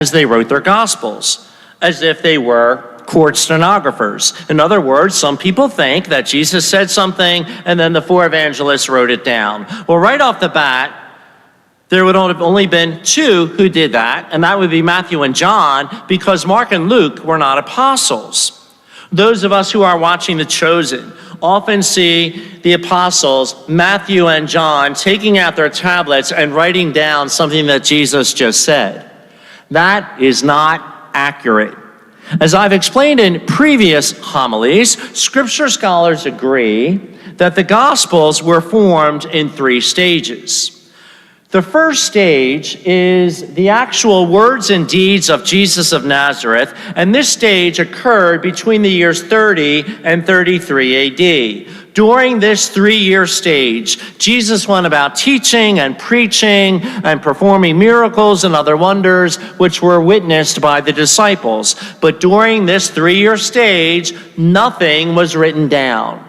as they wrote their gospels, as if they were court stenographers. In other words, some people think that Jesus said something and then the four evangelists wrote it down. Well, right off the bat, there would have only been two who did that, and that would be Matthew and John, because Mark and Luke were not apostles. Those of us who are watching The Chosen often see the apostles, Matthew and John, taking out their tablets and writing down something that Jesus just said. That is not accurate. As I've explained in previous homilies, scripture scholars agree that the Gospels were formed in three stages. The first stage is the actual words and deeds of Jesus of Nazareth, and this stage occurred between the years 30 and 33 AD. During this 3-year stage, Jesus went about teaching and preaching and performing miracles and other wonders which were witnessed by the disciples. But during this 3-year stage, nothing was written down.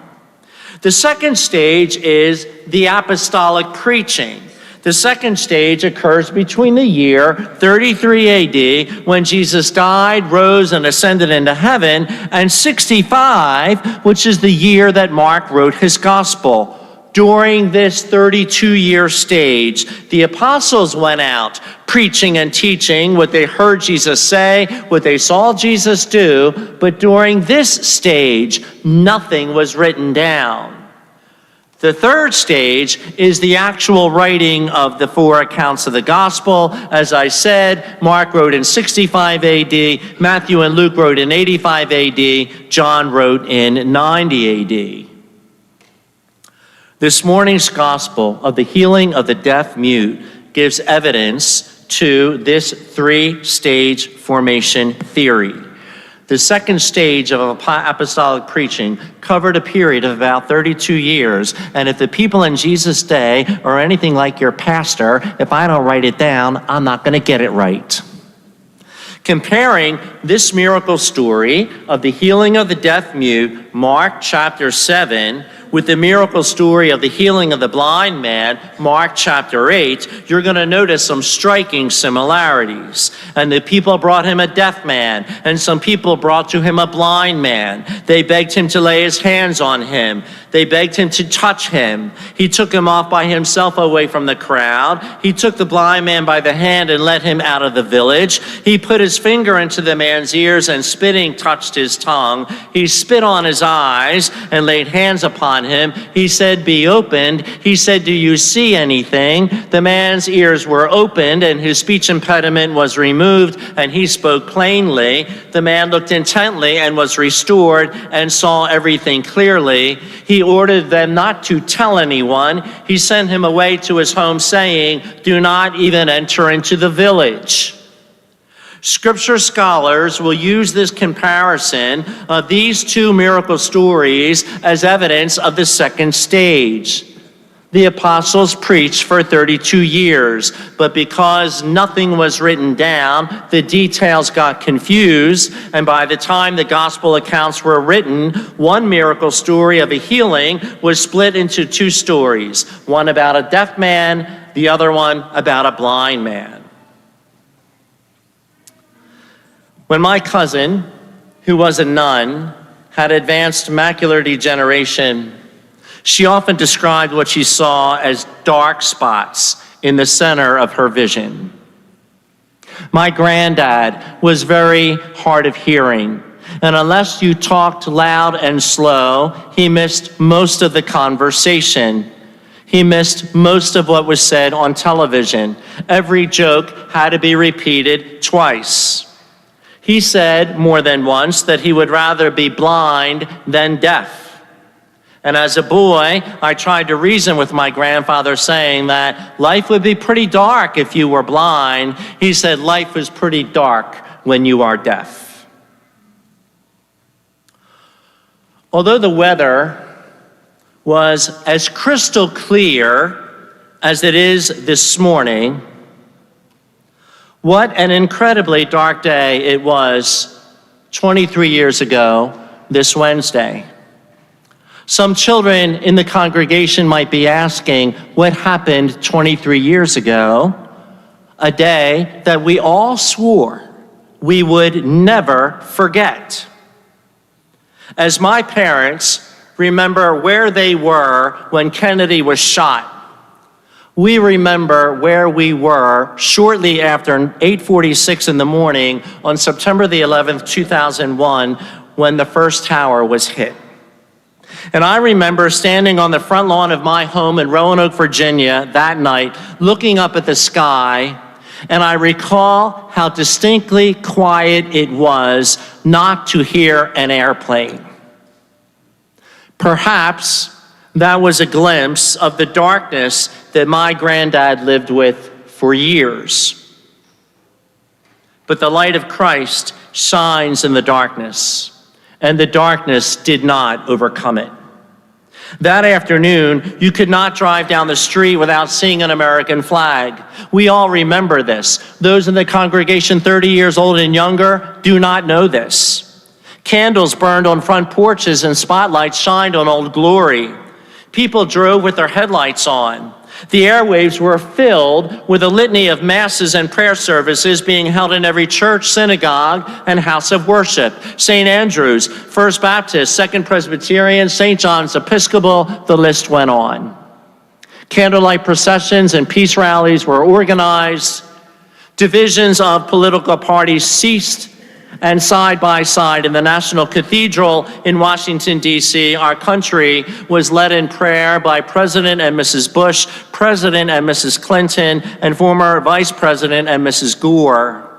The second stage is the apostolic preaching. The second stage occurs between the year 33 AD, when Jesus died, rose, and ascended into heaven, and 65, which is the year that Mark wrote his gospel. During this 32-year stage, the apostles went out preaching and teaching what they heard Jesus say, what they saw Jesus do, but during this stage, nothing was written down. The third stage is the actual writing of the four accounts of the gospel. As I said, Mark wrote in 65 AD, Matthew and Luke wrote in 85 AD, John wrote in 90 AD. This morning's gospel of the healing of the deaf-mute gives evidence to this three-stage formation theory. The second stage of apostolic preaching covered a period of about 32 years, and if the people in Jesus' day are anything like your pastor, if I don't write it down, I'm not going to get it right. Comparing this miracle story of the healing of the deaf-mute, Mark chapter 7, with the miracle story of the healing of the blind man, Mark chapter 8, you're going to notice some striking similarities. And the people brought him a deaf man, and some people brought to him a blind man. They begged him to lay his hands on him. They begged him to touch him. He took him off by himself away from the crowd. He took the blind man by the hand and led him out of the village. He put his finger into the man's ears and spitting touched his tongue. He spit on his eyes and laid hands upon him. He said, "Be opened." He said, "Do you see anything?" The man's ears were opened and his speech impediment was removed and he spoke plainly. The man looked intently and was restored and saw everything clearly. He ordered them not to tell anyone. He sent him away to his home saying, "Do not even enter into the village." Scripture scholars will use this comparison of these two miracle stories as evidence of the second stage. The apostles preached for 32 years, but because nothing was written down, the details got confused, and by the time the gospel accounts were written, one miracle story of a healing was split into two stories, one about a deaf man, the other one about a blind man. When my cousin, who was a nun, had advanced macular degeneration, she often described what she saw as dark spots in the center of her vision. My granddad was very hard of hearing, and unless you talked loud and slow, he missed most of the conversation. He missed most of what was said on television. Every joke had to be repeated twice. He said more than once that he would rather be blind than deaf. And as a boy, I tried to reason with my grandfather, saying that life would be pretty dark if you were blind. He said life is pretty dark when you are deaf. Although the weather was as crystal clear as it is this morning, what an incredibly dark day it was 23 years ago this Wednesday. Some children in the congregation might be asking, what happened 23 years ago? a day that we all swore we would never forget. As my parents remember where they were when Kennedy was shot, we remember where we were shortly after 8:46 in the morning on September the 11th, 2001, when the first tower was hit. And I remember standing on the front lawn of my home in Roanoke, Virginia that night, looking up at the sky, and I recall how distinctly quiet it was not to hear an airplane. Perhaps that was a glimpse of the darkness that my granddad lived with for years. But the light of Christ shines in the darkness, and the darkness did not overcome it. That afternoon, you could not drive down the street without seeing an American flag. We all remember this. Those in the congregation 30 years old and younger do not know this. Candles burned on front porches and spotlights shined on Old Glory. People drove with their headlights on. The airwaves were filled with a litany of masses and prayer services being held in every church, synagogue, and house of worship. St. Andrew's, First Baptist, Second Presbyterian, St. John's Episcopal, the list went on. Candlelight processions and peace rallies were organized. Divisions of political parties ceased. And side by side in the National Cathedral in Washington, D.C., our country was led in prayer by President and Mrs. Bush, President and Mrs. Clinton, and former Vice President and Mrs. Gore.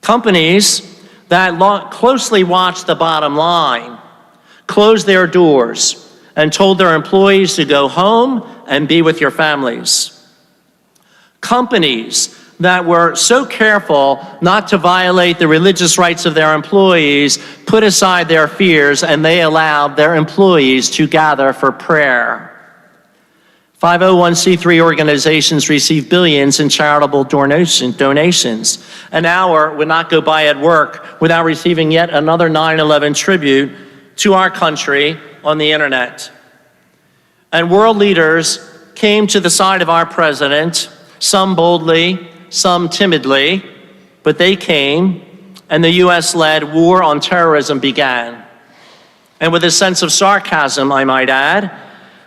Companies that closely watched the bottom line closed their doors and told their employees to go home and be with your families. Companies that were so careful not to violate the religious rights of their employees put aside their fears, and they allowed their employees to gather for prayer. 501c3 organizations receive billions in charitable donations. An hour would not go by at work without receiving yet another 9/11 tribute to our country on the internet. And world leaders came to the side of our president, some boldly, some timidly, but they came, and the US-led war on terrorism began. And with a sense of sarcasm, I might add,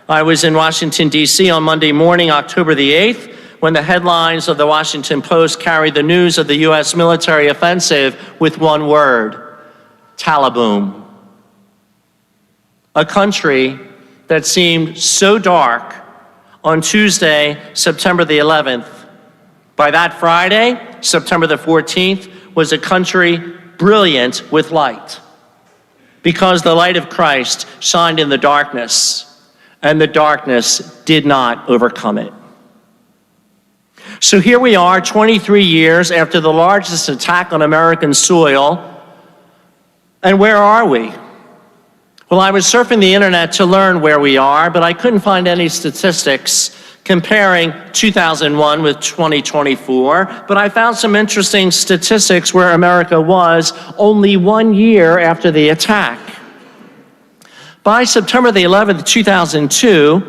I was in Washington, D.C. on Monday morning, October the 8th, when the headlines of the Washington Post carried the news of the US military offensive with one word: Taliboom. A country that seemed so dark on Tuesday, September the 11th, by that Friday, September the 14th, was a country brilliant with light, because the light of Christ shined in the darkness, and the darkness did not overcome it. So here we are, 23 years after the largest attack on American soil, and where are we? Well, I was surfing the internet to learn where we are, but I couldn't find any statistics comparing 2001 with 2024, but I found some interesting statistics where America was only 1 year after the attack. By September the 11th, 2002,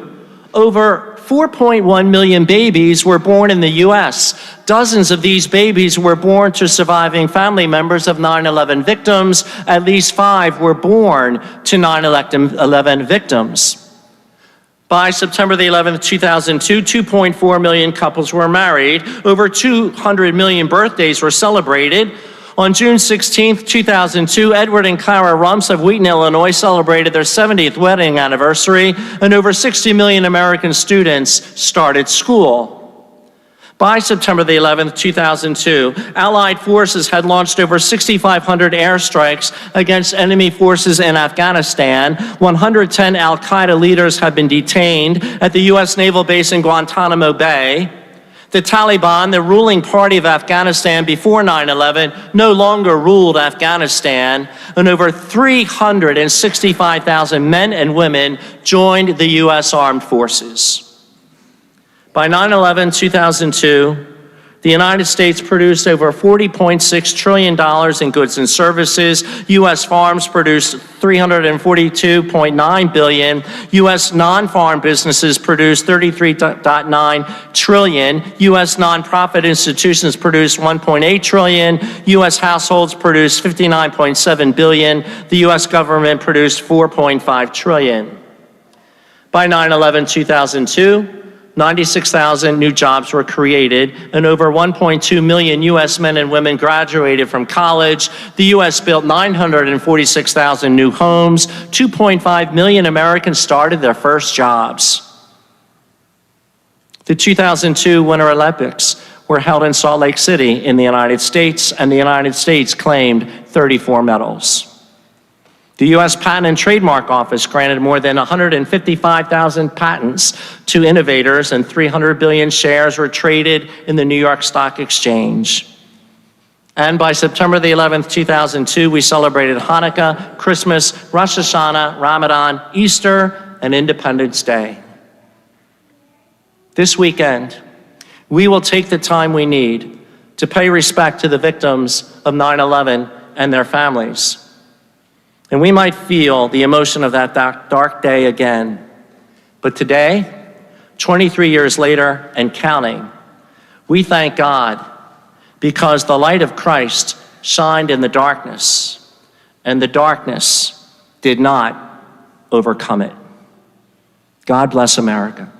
over 4.1 million babies were born in the U.S. Dozens of these babies were born to surviving family members of 9/11 victims. At least 5 were born to 9/11 victims. By September the 11th, 2002, 2.4 million couples were married. Over 200 million birthdays were celebrated. On June 16th, 2002, Edward and Clara Rumps of Wheaton, Illinois celebrated their 70th wedding anniversary, and over 60 million American students started school. By September the 11th, 2002, Allied forces had launched over 6,500 airstrikes against enemy forces in Afghanistan. 110 al-Qaeda leaders have been detained at the U.S. naval base in Guantanamo Bay. The Taliban, the ruling party of Afghanistan before 9/11, no longer ruled Afghanistan, and over 365,000 men and women joined the U.S. armed forces. By 9/11, 2002, The United States produced over $40.6 trillion in goods and services. U.S. farms produced $342.9 billion. U.S. non-farm businesses produced $33.9 trillion. U.S. nonprofit institutions produced $1.8 trillion. U.S. households produced $59.7 billion. The U.S. government produced $4.5 trillion. By 9/11/2002, 96,000 new jobs were created, and over 1.2 million U.S. men and women graduated from college. The U.S. built 946,000 new homes. 2.5 million Americans started their first jobs. The 2002 Winter Olympics were held in Salt Lake City in the United States, and the United States claimed 34 medals. The U.S. Patent and Trademark Office granted more than 155,000 patents to innovators, and 300 billion shares were traded in the New York Stock Exchange. And by September the 11th, 2002, we celebrated Hanukkah, Christmas, Rosh Hashanah, Ramadan, Easter, and Independence Day. This weekend, we will take the time we need to pay respect to the victims of 9/11 and their families. And we might feel the emotion of that dark day again. But today, 23 years later and counting, we thank God because the light of Christ shined in the darkness, and the darkness did not overcome it. God bless America.